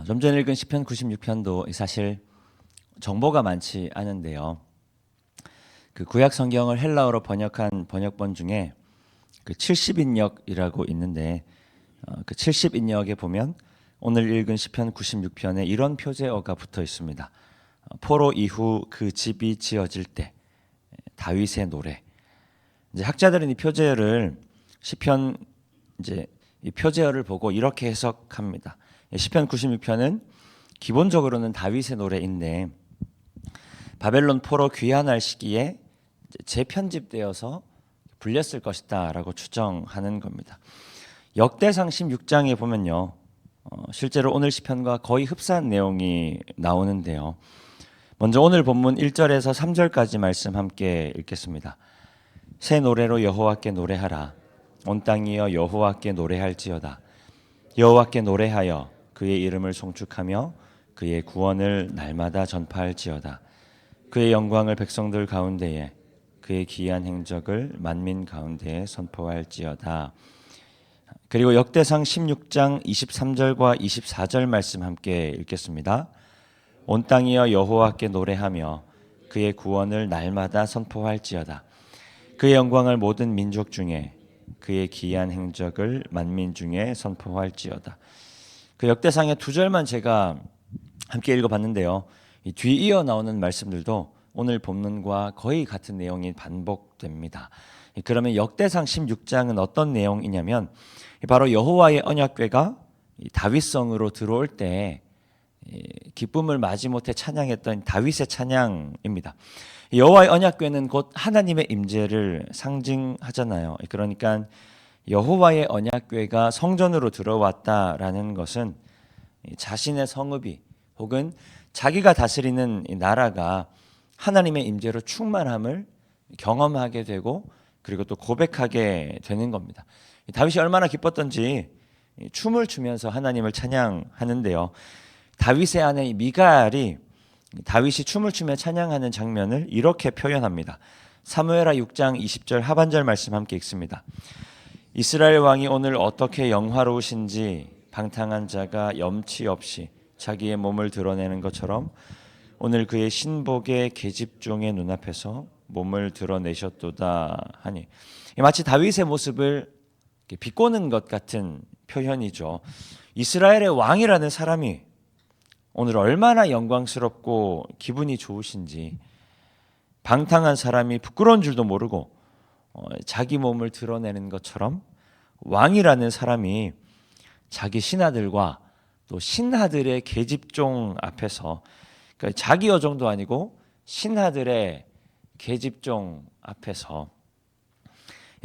좀 전에 읽은 시편 96편도 사실 정보가 많지 않은데요. 그 구약 성경을 헬라어로 번역한 번역본 중에 그 70인역이라고 있는데 그 70인역에 보면 오늘 읽은 시편 96편에 이런 표제어가 붙어 있습니다. 포로 이후 그 집이 지어질 때 다윗의 노래. 이제 학자들은 이 표제어를 시편 이제 이 표제어를 보고 이렇게 해석합니다. 시편 96편은 기본적으로는 다윗의 노래인데 바벨론 포로 귀환할 시기에 재편집되어서 불렸을 것이다라고 추정하는 겁니다. 역대상 16장에 보면요, 실제로 오늘 시편과 거의 흡사한 내용이 나오는데요. 먼저 오늘 본문 1절에서 3절까지 말씀 함께 읽겠습니다. 새 노래로 여호와께 노래하라. 온 땅이여 여호와께 노래할지어다. 여호와께 노래하여 그의 이름을 송축하며 그의 구원을 날마다 전파할지어다. 그의 영광을 백성들 가운데에 그의 기이한 행적을 만민 가운데에 선포할지어다. 그리고 역대상 16장 23절과 24절 말씀 함께 읽겠습니다. 온 땅이여 여호와께 노래하며 그의 구원을 날마다 선포할지어다. 그의 영광을 모든 민족 중에 그의 기이한 행적을 만민 중에 선포할지어다. 그 역대상의 두 절만 제가 함께 읽어봤는데요. 이 뒤이어 나오는 말씀들도 오늘 본문과 거의 같은 내용이 반복됩니다. 그러면 역대상 16장은 어떤 내용이냐면 바로 여호와의 언약궤가 다윗성으로 들어올 때 기쁨을 마지 못해 찬양했던 다윗의 찬양입니다. 여호와의 언약궤는 곧 하나님의 임재를 상징하잖아요. 그러니까 여호와의 언약궤가 성전으로 들어왔다라는 것은 자신의 성읍이 혹은 자기가 다스리는 나라가 하나님의 임재로 충만함을 경험하게 되고 그리고 또 고백하게 되는 겁니다. 다윗이 얼마나 기뻤던지 춤을 추면서 하나님을 찬양하는데요. 다윗의 아내 미갈이 다윗이 춤을 추며 찬양하는 장면을 이렇게 표현합니다. 사무엘하 6장 20절 하반절 말씀 함께 읽습니다. 이스라엘 왕이 오늘 어떻게 영화로우신지 방탕한 자가 염치 없이 자기의 몸을 드러내는 것처럼 오늘 그의 신복의 계집종의 눈앞에서 몸을 드러내셨도다 하니, 마치 다윗의 모습을 비꼬는 것 같은 표현이죠. 이스라엘의 왕이라는 사람이 오늘 얼마나 영광스럽고 기분이 좋으신지, 방탕한 사람이 부끄러운 줄도 모르고 자기 몸을 드러내는 것처럼 왕이라는 사람이 자기 신하들과 또 신하들의 계집종 앞에서, 그러니까 자기 여종도 아니고 신하들의 계집종 앞에서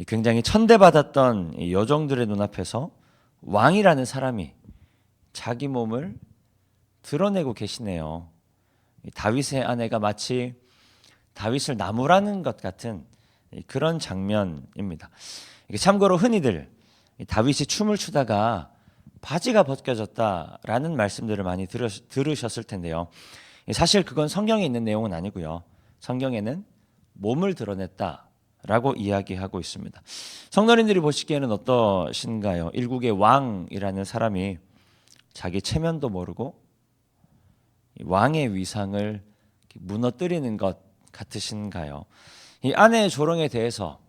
굉장히 천대받았던 여종들의 눈앞에서 왕이라는 사람이 자기 몸을 드러내고 계시네요. 다윗의 아내가 마치 다윗을 나무라는 것 같은 그런 장면입니다. 참고로 흔히들 다윗이 춤을 추다가 바지가 벗겨졌다라는 말씀들을 많이 들으셨을 텐데요. 사실 그건 성경에 있는 내용은 아니고요. 성경에는 몸을 드러냈다라고 이야기하고 있습니다. 성도님들이 보시기에는 어떠신가요? 일국의 왕이라는 사람이 자기 체면도 모르고 왕의 위상을 무너뜨리는 것 같으신가요? 이 아내의 조롱에 대해서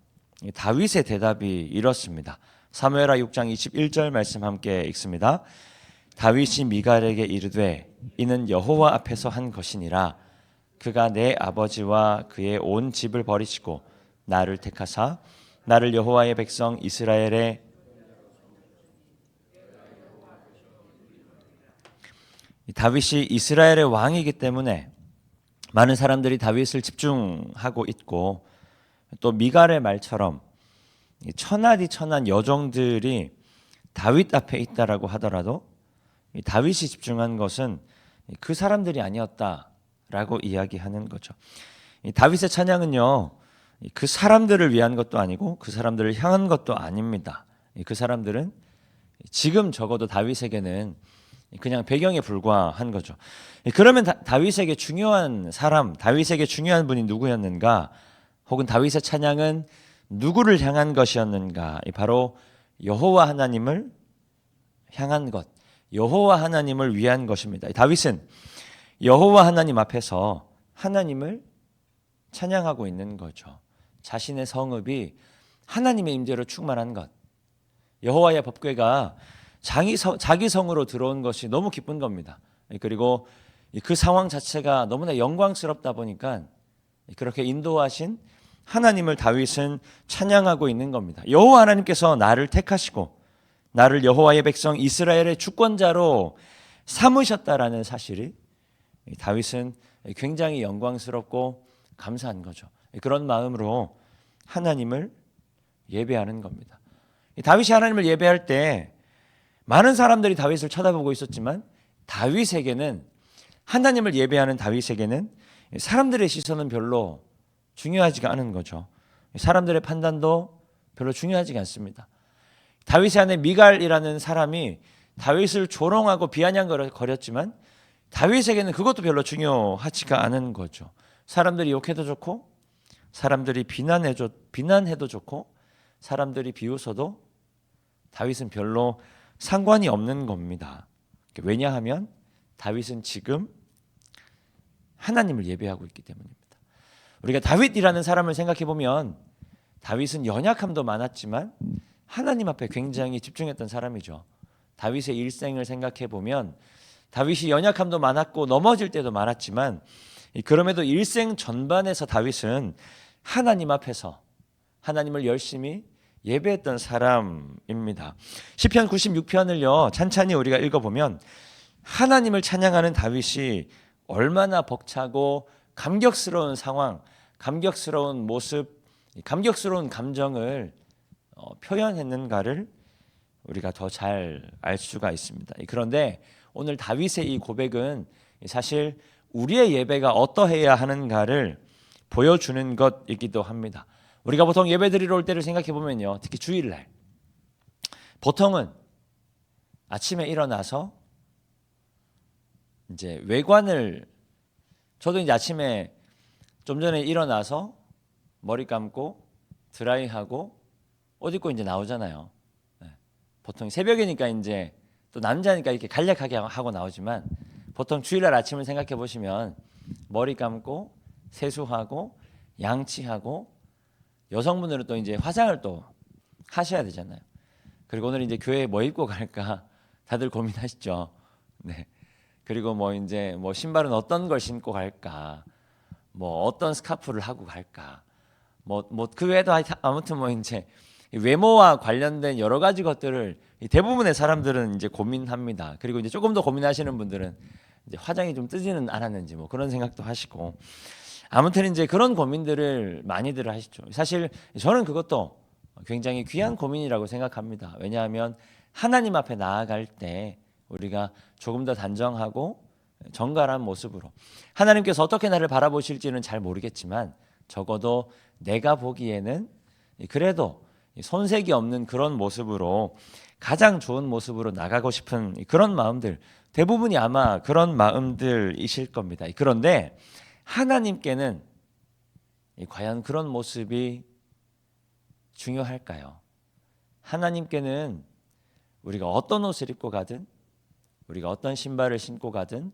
다윗의 대답이 이렇습니다. 사무엘하 6장 21절 말씀 함께 읽습니다. 다윗이 미갈에게 이르되 이는 여호와 앞에서 한 것이니라. 그가 내 아버지와 그의 온 집을 버리시고 나를 택하사 나를 여호와의 백성 이스라엘의 다윗이 이스라엘의 왕이기 때문에 많은 사람들이 다윗을 집중하고 있고, 또 미갈의 말처럼 천하디 천한 여종들이 다윗 앞에 있다라고 하더라도 다윗이 집중한 것은 그 사람들이 아니었다라고 이야기하는 거죠. 다윗의 찬양은요, 그 사람들을 위한 것도 아니고 그 사람들을 향한 것도 아닙니다. 그 사람들은 지금 적어도 다윗에게는 그냥 배경에 불과한 거죠. 그러면 다윗에게 중요한 사람, 다윗에게 중요한 분이 누구였는가? 혹은 다윗의 찬양은 누구를 향한 것이었는가? 바로 여호와 하나님을 향한 것, 여호와 하나님을 위한 것입니다. 다윗은 여호와 하나님 앞에서 하나님을 찬양하고 있는 거죠. 자신의 성읍이 하나님의 임재로 충만한 것, 여호와의 법궤가 자기 성으로 들어온 것이 너무 기쁜 겁니다. 그리고 그 상황 자체가 너무나 영광스럽다 보니까 그렇게 인도하신 하나님을 다윗은 찬양하고 있는 겁니다. 여호와 하나님께서 나를 택하시고 나를 여호와의 백성 이스라엘의 주권자로 삼으셨다라는 사실이 다윗은 굉장히 영광스럽고 감사한 거죠. 그런 마음으로 하나님을 예배하는 겁니다. 다윗이 하나님을 예배할 때 많은 사람들이 다윗을 쳐다보고 있었지만 다윗에게는, 하나님을 예배하는 다윗에게는 사람들의 시선은 별로 중요하지가 않은 거죠. 사람들의 판단도 별로 중요하지가 않습니다. 다윗의 아내 미갈이라는 사람이 다윗을 조롱하고 비아냥거렸지만 다윗에게는 그것도 별로 중요하지가 않은 거죠. 사람들이 욕해도 좋고 사람들이 비난해도 좋고 사람들이 비웃어도 다윗은 별로 상관이 없는 겁니다. 왜냐하면 다윗은 지금 하나님을 예배하고 있기 때문입니다. 우리가 다윗이라는 사람을 생각해 보면 다윗은 연약함도 많았지만 하나님 앞에 굉장히 집중했던 사람이죠. 다윗의 일생을 생각해 보면 다윗이 연약함도 많았고 넘어질 때도 많았지만 그럼에도 일생 전반에서 다윗은 하나님 앞에서 하나님을 열심히 예배했던 사람입니다. 시편 96편을요 찬찬히 우리가 읽어보면 하나님을 찬양하는 다윗이 얼마나 벅차고 감격스러운 상황, 감격스러운 모습, 감격스러운 감정을 표현했는가를 우리가 더 잘 알 수가 있습니다. 그런데 오늘 다윗의 이 고백은 사실 우리의 예배가 어떠해야 하는가를 보여주는 것이기도 합니다. 우리가 보통 예배 드리러 올 때를 생각해 보면요, 특히 주일날 보통은 아침에 일어나서 이제 외관을, 저도 이제 아침에 좀 전에 일어나서 머리 감고 드라이하고 옷 입고 이제 나오잖아요. 보통 새벽이니까 이제 또 남자니까 이렇게 간략하게 하고 나오지만 보통 주일날 아침을 생각해 보시면 머리 감고 세수하고 양치하고 여성분들은 또 이제 화장을 또 하셔야 되잖아요. 그리고 오늘 이제 교회에 뭐 입고 갈까 다들 고민하시죠. 네. 그리고 뭐 이제 뭐 신발은 어떤 걸 신고 갈까, 뭐 어떤 스카프를 하고 갈까, 뭐 그 외에도 아무튼 뭐 이제 외모와 관련된 여러 가지 것들을 대부분의 사람들은 이제 고민합니다. 그리고 이제 조금 더 고민하시는 분들은 이제 화장이 좀 뜨지는 않았는지 뭐 그런 생각도 하시고, 아무튼 이제 그런 고민들을 많이들 하시죠. 사실 저는 그것도 굉장히 귀한 고민이라고 생각합니다. 왜냐하면 하나님 앞에 나아갈 때 우리가 조금 더 단정하고 정갈한 모습으로, 하나님께서 어떻게 나를 바라보실지는 잘 모르겠지만 적어도 내가 보기에는 그래도 손색이 없는 그런 모습으로, 가장 좋은 모습으로 나가고 싶은 그런 마음들, 대부분이 아마 그런 마음들이실 겁니다. 그런데 하나님께는 과연 그런 모습이 중요할까요? 하나님께는 우리가 어떤 옷을 입고 가든, 우리가 어떤 신발을 신고 가든,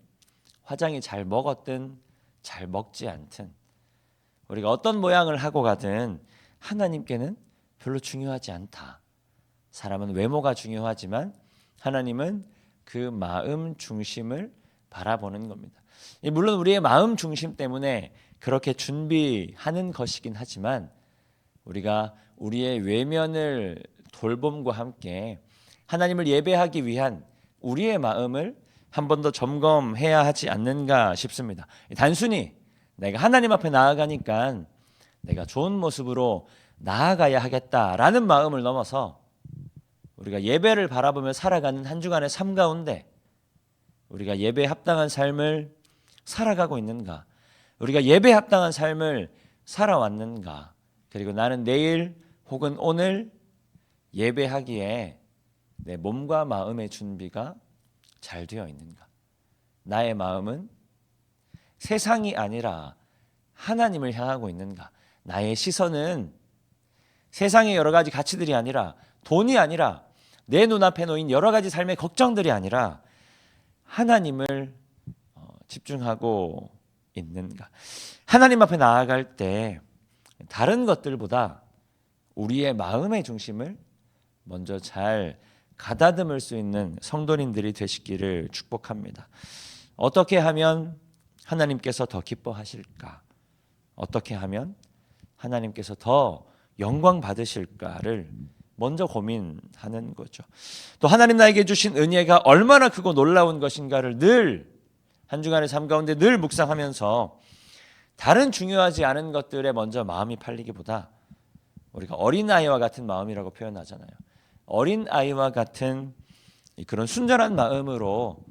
화장이 잘 먹었든 잘 먹지 않든, 우리가 어떤 모양을 하고 가든 하나님께는 별로 중요하지 않다. 사람은 외모가 중요하지만 하나님은 그 마음 중심을 바라보는 겁니다. 물론 우리의 마음 중심 때문에 그렇게 준비하는 것이긴 하지만 우리가 우리의 외면을 돌봄과 함께 하나님을 예배하기 위한 우리의 마음을 한 번 더 점검해야 하지 않는가 싶습니다. 단순히 내가 하나님 앞에 나아가니까 내가 좋은 모습으로 나아가야 하겠다라는 마음을 넘어서 우리가 예배를 바라보며 살아가는 한 주간의 삶 가운데 우리가 예배에 합당한 삶을 살아가고 있는가, 우리가 예배에 합당한 삶을 살아왔는가, 그리고 나는 내일 혹은 오늘 예배하기에 내 몸과 마음의 준비가 잘 되어 있는가, 나의 마음은 세상이 아니라 하나님을 향하고 있는가, 나의 시선은 세상의 여러 가지 가치들이 아니라, 돈이 아니라 내 눈앞에 놓인 여러 가지 삶의 걱정들이 아니라 하나님을 집중하고 있는가? 하나님 앞에 나아갈 때 다른 것들보다 우리의 마음의 중심을 먼저 잘 가다듬을 수 있는 성도님들이 되시기를 축복합니다. 어떻게 하면 하나님께서 더 기뻐하실까? 어떻게 하면 하나님께서 더 영광 받으실까를 먼저 고민하는 거죠. 또 하나님 나에게 주신 은혜가 얼마나 크고 놀라운 것인가를 늘 한 주간의 삶 가운데 늘 묵상하면서 다른 중요하지 않은 것들에 먼저 마음이 팔리기보다 우리가 어린아이와 같은 마음이라고 표현하잖아요. 어린아이와 같은 그런 순전한 마음으로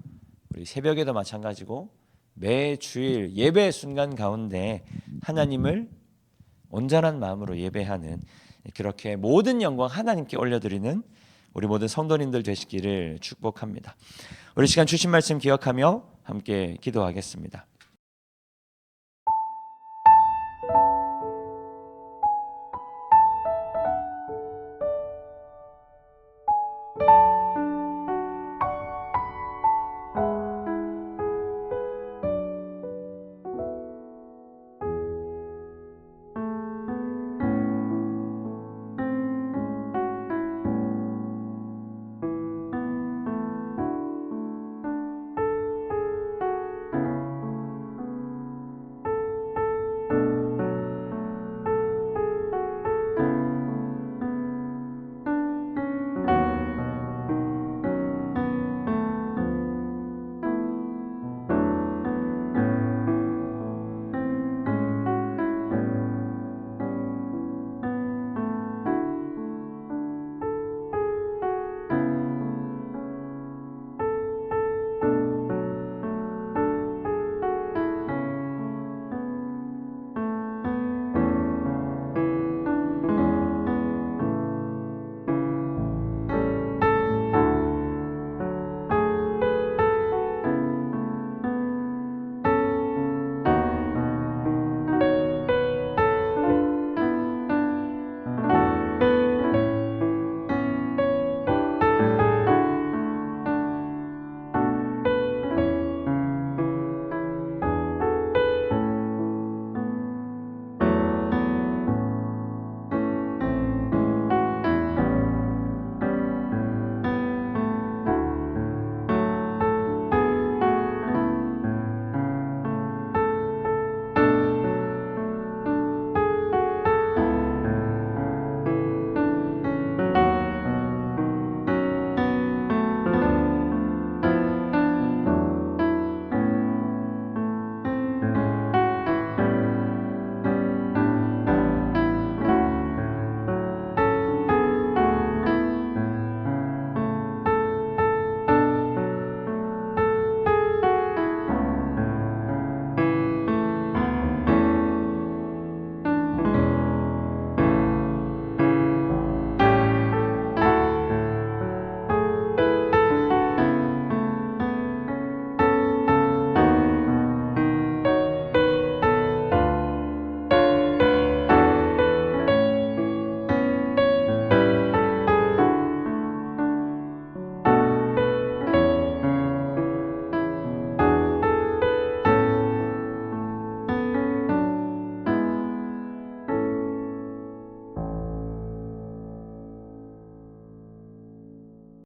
우리 새벽에도 마찬가지고 매 주일 예배 순간 가운데 하나님을 온전한 마음으로 예배하는, 그렇게 모든 영광 하나님께 올려드리는 우리 모든 성도님들 되시기를 축복합니다. 우리 시간 주신 말씀 기억하며 함께 기도하겠습니다.